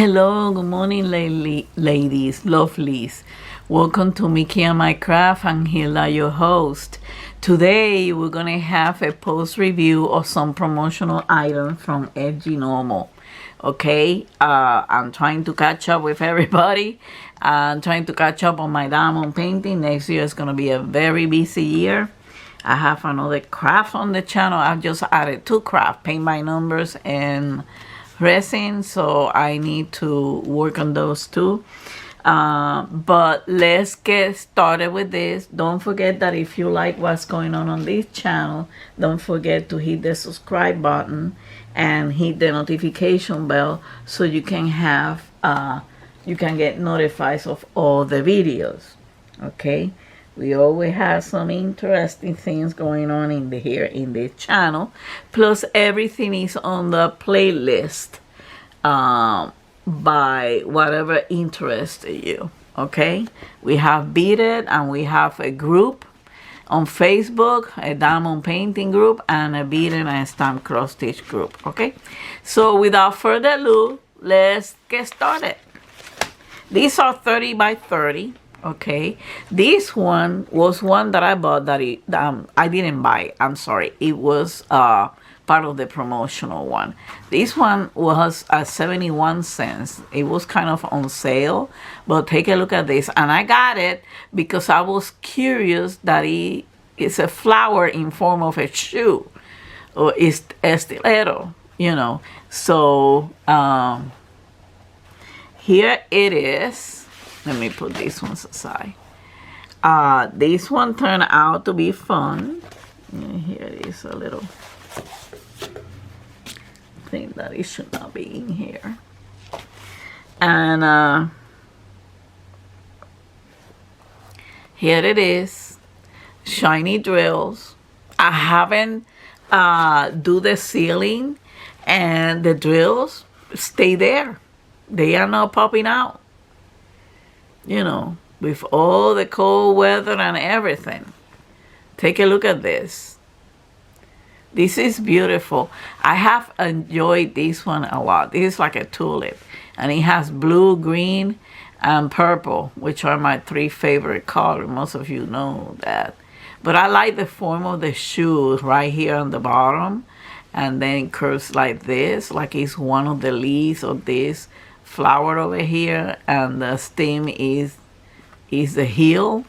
Hello, good morning, ladies, lovelies. Welcome to Mickey and My Craft. I'm Hilda, your host. Today, we're going to have a post review of some promotional items from FG Normal. Okay, I'm trying to catch up with everybody. I'm trying to catch up on my diamond painting. Next year is going to be a very busy year. I have another craft on the channel. I've just added 2 crafts, paint by numbers and resin, so I need to work on those too. But let's get started with this. Don't forget that if you like what's going on this channel, don't forget to hit the subscribe button and hit the notification bell so you can have you can get notified of all the videos. Okay, we always have some interesting things going on here in this channel. Plus, everything is on the playlist by whatever interests you. Okay, we have Beaded, and we have a group on Facebook, a diamond painting group, and a Beaded and stamp cross stitch group. Okay, so without further ado, let's get started. These are 30 by 30. Okay, this one was one that I bought that I didn't buy. I'm sorry, it was part of the promotional one. This one was at 71 cents. It was kind of on sale, but take a look at this. And I got it because I was curious that it's a flower in form of a shoe, or it's a stiletto, you know. So here it is. Let me put these ones aside. This one turned out to be fun. And here it is a little thing that it should not be in here. And here it is. Shiny drills. I haven't do the sealing, and the drills stay there. They are not popping out. You know, with all the cold weather and everything. Take a look at this. This is beautiful. I have enjoyed this one a lot. This is like a tulip, and it has blue, green, and purple, which are my 3 favorite colors. Most of you know that. But I like the form of the shoe right here on the bottom, and then it curves like this, like it's one of the leaves of this flower over here, and the stem is the heel,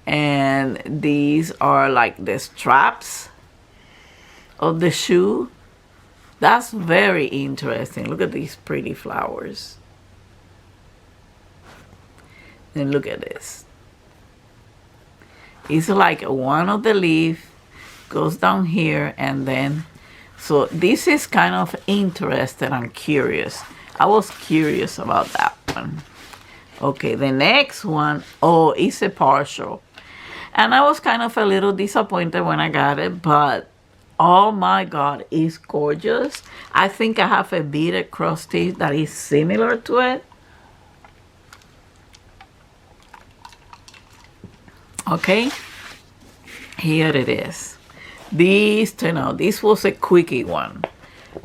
and these are like the straps of the shoe. That's very interesting. Look at these pretty flowers, and look at this. It's like one of the leaf goes down here, and then so this is kind of interesting and curious. I was curious about that one. Okay, the next one, oh, it's a partial. And I was kind of a little disappointed when I got it, but oh my God, it's gorgeous. I think I have a beaded cross stitch that is similar to it. Okay, here it is. This was a quickie one.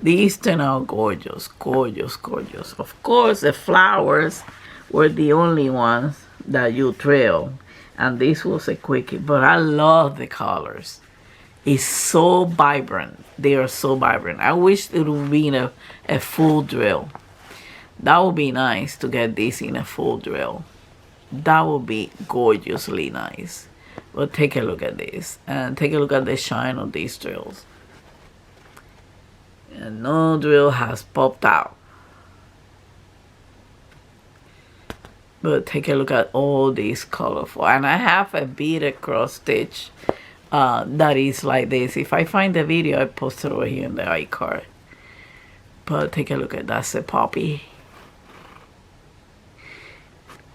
These turn out gorgeous, gorgeous, gorgeous. Of course, the flowers were the only ones that you trail, and this was a quickie. But I love the colors. It's so vibrant. They are so vibrant. I wish it would be in a full drill. That would be nice to get this in a full drill. That would be gorgeously nice. But take a look at this, and take a look at the shine of these drills. And no drill has popped out. But take a look at all these colorful. And I have a beaded cross stitch that is like this. If I find the video, I post it over here in the iCard. But take a look at that's a poppy.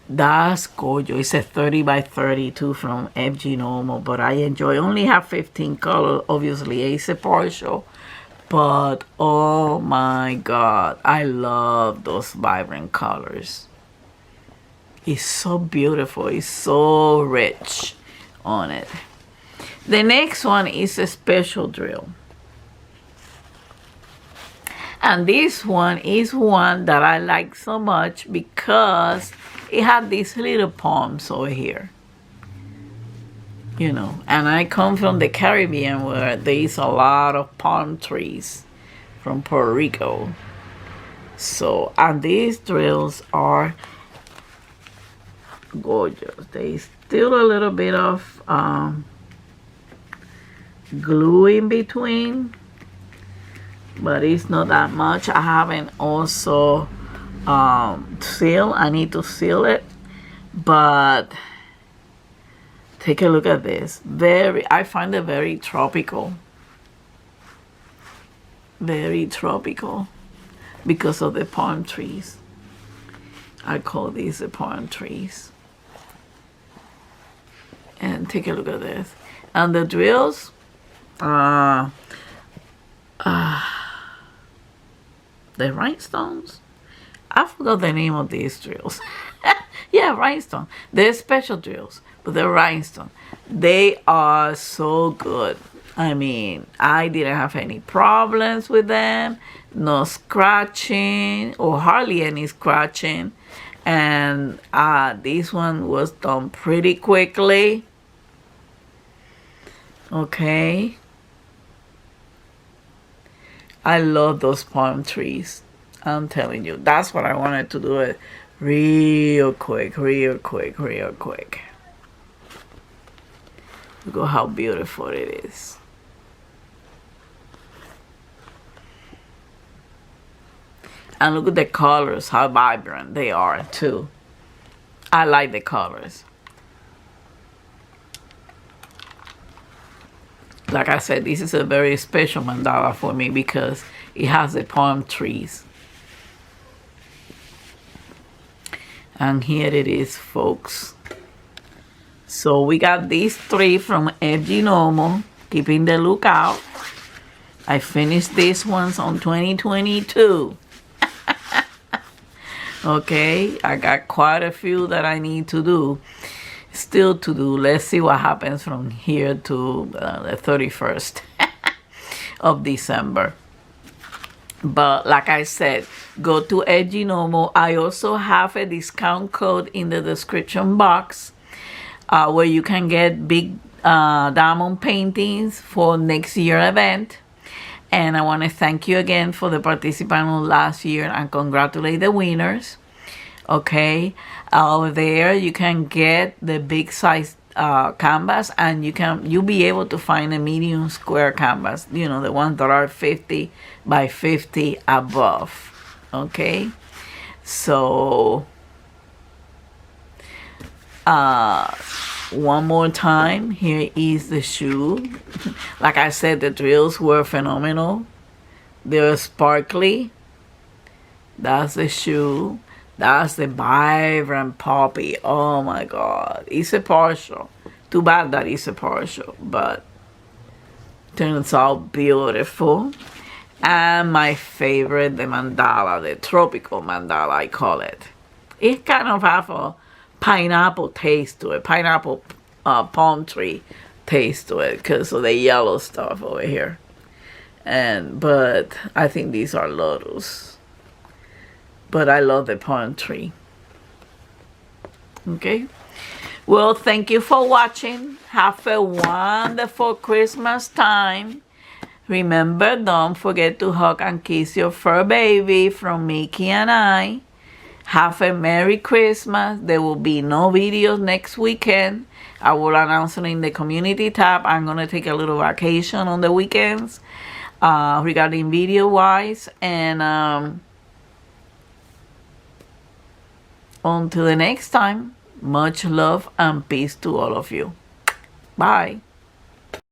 That's gorgeous. It's a 30 by 32 from FG Normal, but I enjoy. Only have 15 colors. Obviously, it's a partial. But oh my God, I love those vibrant colors. It's so beautiful. It's so rich on it. The next one is a special drill. And this one is one that I like so much because it had these little palms over here. You know, and I come from the Caribbean where there is a lot of palm trees from Puerto Rico. So, and these drills are gorgeous. They still a little bit of glue in between, but it's not that much. I haven't also sealed. I need to seal it, but take a look at this. I find it very tropical. Very tropical because of the palm trees. I call these the palm trees. And take a look at this. And the drills, the rhinestones. I forgot the name of these drills. Yeah, rhinestone. They're special drills, but they're rhinestone. They are so good. I mean, I didn't have any problems with them. No scratching or hardly any scratching. And this one was done pretty quickly. Okay. I love those palm trees. I'm telling you, that's what I wanted to do it real quick, real quick, real quick. Look at how beautiful it is. And look at the colors, how vibrant they are too. I like the colors. Like I said, this is a very special mandala for me because it has the palm trees. And here it is, folks. So we got these 3 from Edginomo, keeping the lookout. I finished these ones on 2022. Okay, I got quite a few that I need to do. Still to do. Let's see what happens from here to the 31st of December. But like I said, go to Edginomo. I also have a discount code in the description box where you can get big diamond paintings for next year event. And I want to thank you again for the participants last year and congratulate the winners. Okay, over there you can get the big size canvas, and you'll be able to find a medium square canvas. You know, the ones that are 50 by 50 above. Okay, so one more time, here is the shoe. Like I said, the drills were phenomenal. They're sparkly. That's the shoe. That's the vibrant poppy. Oh my God. It's a partial. Too bad that it's a partial, but turns out beautiful. And my favorite, the mandala, the tropical mandala, I call it. It kind of have a pineapple taste to it, pineapple palm tree taste to it because of the yellow stuff over here. But I think these are lotus. But I love the palm tree. Okay. Well, thank you for watching. Have a wonderful Christmas time. Remember, don't forget to hug and kiss your fur baby from Mickey and I. Have a Merry Christmas. There will be no videos next weekend. I will announce it in the community tab. I'm going to take a little vacation on the weekends regarding video-wise. And until the next time, much love and peace to all of you. Bye.